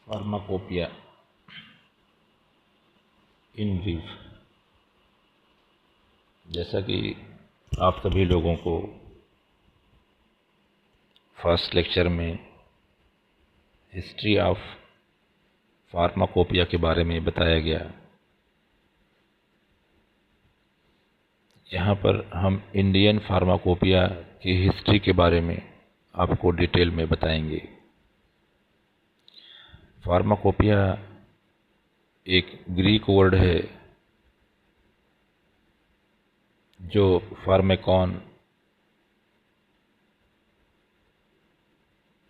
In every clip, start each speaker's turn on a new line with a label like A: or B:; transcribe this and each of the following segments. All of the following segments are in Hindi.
A: Pharmacopoeia in brief. जैसा कि आप सभी लोगों को फर्स्ट लेक्चर में हिस्ट्री ऑफ फार्माकोपिया के बारे में बताया गया, यहाँ पर हम इंडियन फार्माकोपिया की हिस्ट्री के बारे में आपको डिटेल में बताएंगे। फार्माकोपिया एक ग्रीक वर्ड है जो फार्मेकॉन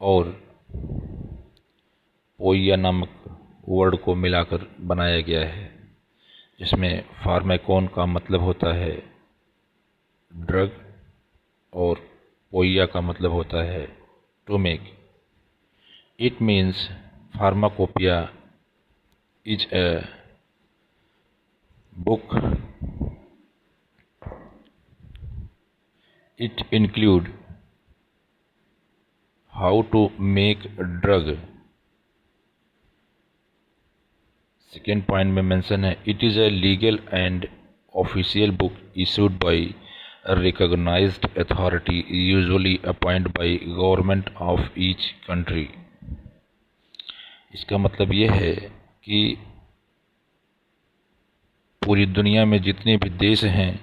A: और पोइया नामक वर्ड को मिलाकर बनाया गया है, जिसमें फार्मेकॉन का मतलब होता है ड्रग और पोइया का मतलब होता है to make. It means pharmacopoeia is a book. It include how to make a drug। Second point में मेंशन है it is a legal and official book issued by a recognized authority usually appointed by government of each country। इसका मतलब ये है कि पूरी दुनिया में जितने भी देश हैं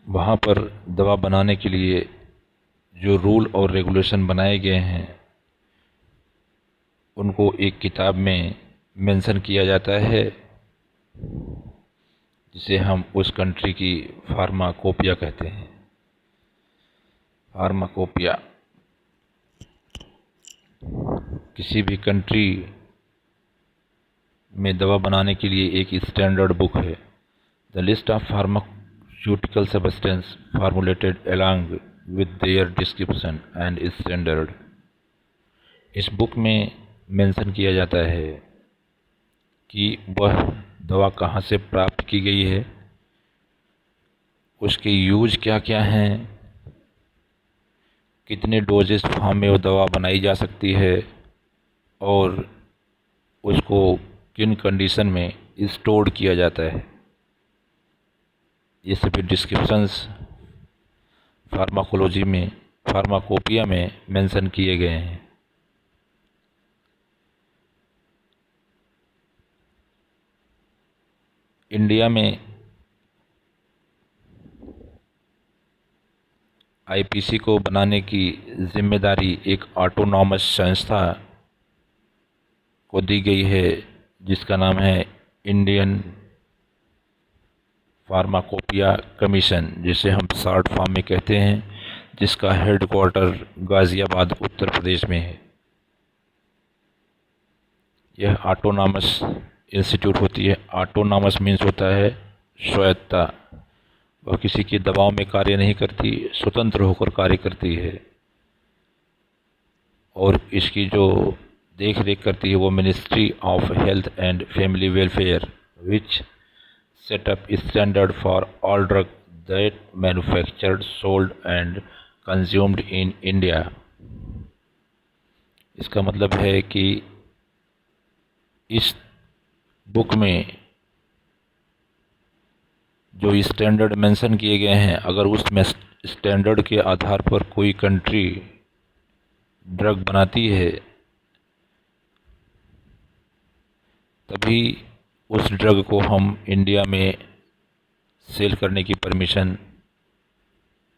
A: वहाँ पर दवा बनाने के लिए जो रूल और रेगुलेशन बनाए गए हैं उनको एक किताब में मेंशन किया जाता है, जिसे हम उस कंट्री की फार्माकोपिया कहते हैं। फार्माकोपिया किसी भी कंट्री में दवा बनाने के लिए एक स्टैंडर्ड बुक है। The list of pharmaceutical substance formulated along with their description and standard. इस बुक में मेंशन किया जाता है कि वह दवा कहाँ से प्राप्त की गई है, उसके यूज क्या क्या हैं, कितने डोजेस फॉर्म में वो दवा बनाई जा सकती है और उसको किन कंडीशन में स्टोर किया जाता है। ये सभी डिस्क्रिप्शंस फार्माकोलॉजी में फार्माकोपिया में मेंशन किए गए हैं। इंडिया में आईपीसी को बनाने की जिम्मेदारी एक ऑटोनॉमस संस्था को दी गई है, जिसका नाम है इंडियन फार्माकोपिया कमीशन, जिसे हम शॉर्ट फॉर्म में कहते हैं, जिसका हेडक्वार्टर गाज़ियाबाद उत्तर प्रदेश में है। यह ऑटोनॉमस इंस्टीट्यूट होती है। ऑटोनॉमस मीन्स होता है स्वायत्ता। वह किसी की दबाव में कार्य नहीं करती, स्वतंत्र होकर कार्य करती है और इसकी जो देख रेख करती है वो ministry of health and family welfare, which set up standard for all drugs that manufactured, sold and consumed in India। इसका मतलब है कि इस बुक में जो स्टैंडर्ड मेंशन किए गए हैं, अगर उस स्टैंडर्ड के आधार पर कोई कंट्री ड्रग बनाती है तभी उस ड्रग को हम इंडिया में सेल करने की परमिशन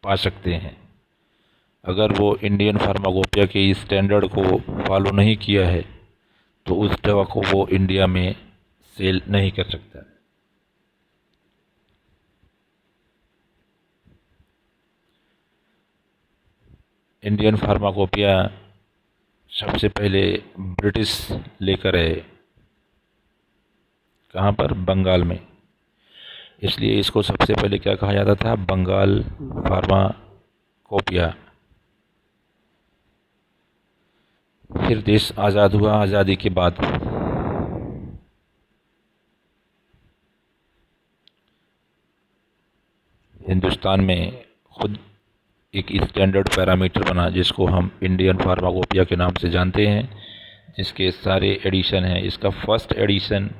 A: पा सकते हैं। अगर वो इंडियन फार्माकोपिया के स्टैंडर्ड को फॉलो नहीं किया है तो उस दवा को वो इंडिया में सेल नहीं कर सकता। इंडियन फार्माकोपिया सबसे पहले ब्रिटिश लेकर आए। कहाँ पर? बंगाल में। इसलिए इसको सबसे पहले क्या कहा जाता था? बंगाल फार्माकोपिया। फिर देश आज़ाद हुआ। आज़ादी के बाद हिंदुस्तान में खुद एक स्टैंडर्ड पैरामीटर बना जिसको हम इंडियन फार्माकोपिया के नाम से जानते हैं, जिसके सारे एडिशन हैं। इसका फर्स्ट एडिशन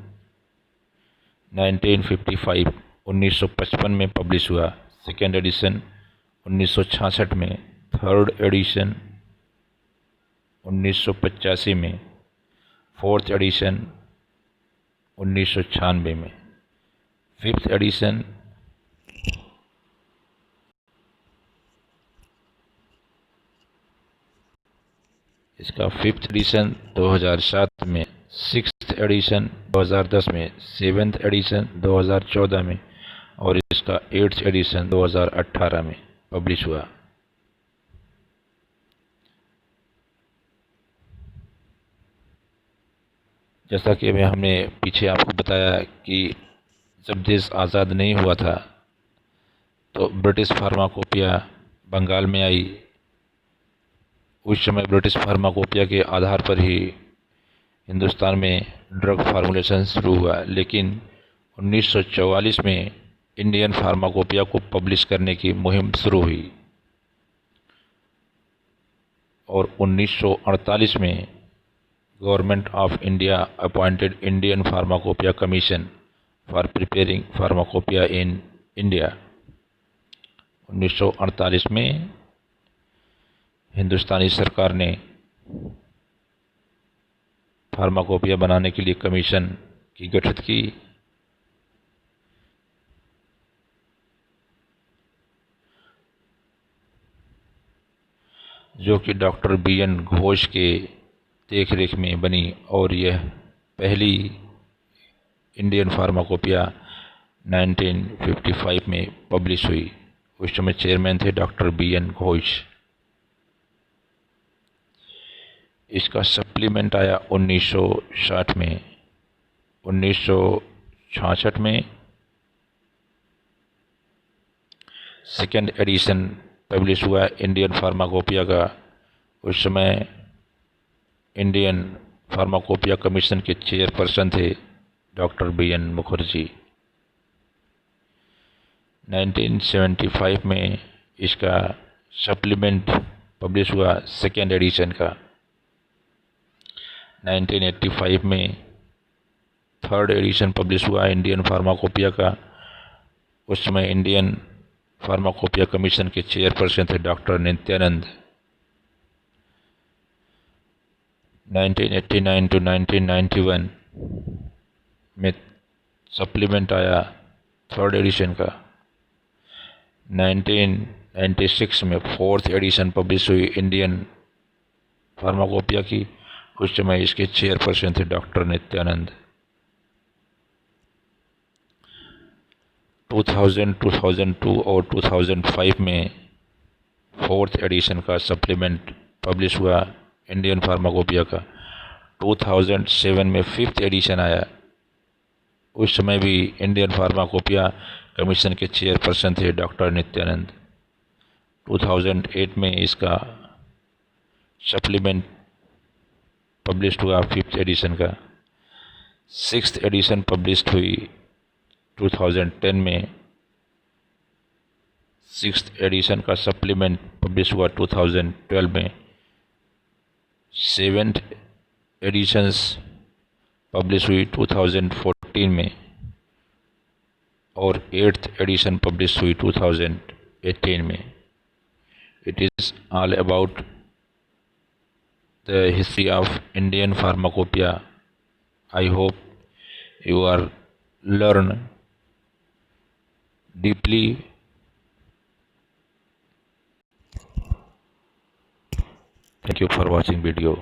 A: 1955 में पब्लिश हुआ, सेकेंड एडिशन 1966 में, थर्ड एडिशन 1985 में, फोर्थ एडिशन 1996 में, फिफ्थ एडिशन इसका फिफ्थ एडिशन 2007 में, सिक्स्थ एडिशन 2010 में, सेवेंथ एडिशन 2014 में और इसका एट्थ एडिशन 2018 में पब्लिश हुआ। जैसा कि अभी हमने पीछे आपको बताया कि जब देश आज़ाद नहीं हुआ था तो ब्रिटिश फार्माकोपिया बंगाल में आई। उस समय ब्रिटिश फार्माकोपिया के आधार पर ही हिंदुस्तान में ड्रग फार्मूलेशन शुरू हुआ, लेकिन 1944 में इंडियन फार्माकोपिया को पब्लिश करने की मुहिम शुरू हुई और 1948 में government of India appointed Indian pharmacopoeia commission for preparing pharmacopoeia in India. 1948 में हिंदुस्तानी सरकार ने फार्माकोपिया बनाने के लिए कमीशन की गठित की। जो कि डॉक्टर BN घोष के देखरेख में बनी और यह पहली इंडियन फार्माकोपिया 1955 में पब्लिश हुई। उस समय चेयरमैन थे डॉक्टर BN घोष। इसका सप्लीमेंट आया 1960 में। 1966 में सेकेंड एडिशन पब्लिश हुआ इंडियन फार्माकोपिया का। उस समय इंडियन फार्माकोपिया कमीशन के चेयरपर्सन थे डॉक्टर BN मुखर्जी। 1975 में इसका सप्लीमेंट पब्लिश हुआ सेकेंड एडिशन का। 1985 में थर्ड एडिशन पब्लिश हुआ इंडियन फार्माकोपिया का। उस समय इंडियन फार्माकोपिया कमीशन के चेयरपर्सन थे डॉक्टर नित्यानंद। 1989 to 1991 में सप्लीमेंट आया थर्ड एडिशन का। 1996 में फोर्थ एडिशन पब्लिश हुई इंडियन फार्माकोपिया की। उस समय इसके चेयरपर्सन थे डॉक्टर नित्यानंद। 2000, 2002 और 2005 में फोर्थ एडिशन का सप्लीमेंट पब्लिश हुआ इंडियन फार्माकोपिया का। 2007 में फिफ्थ एडिशन आया। उस समय भी इंडियन फार्माकोपिया कमीशन के चेयरपर्सन थे डॉक्टर नित्यानंद। 2008 में इसका सप्लीमेंट पब्लिश हुआ फिफ्थ एडिशन का। सिक्स्थ एडिशन पब्लिश हुई 2010 में। सिक्स्थ एडिशन का सप्लीमेंट पब्लिश हुआ 2012 में। सेवेंथ एडिशंस पब्लिश हुई 2014 में और एट्थ एडिशन पब्लिश हुई 2018 में। It is all about the history of Indian pharmacopoeia. I hope you are learn deeply. Thank you for watching video.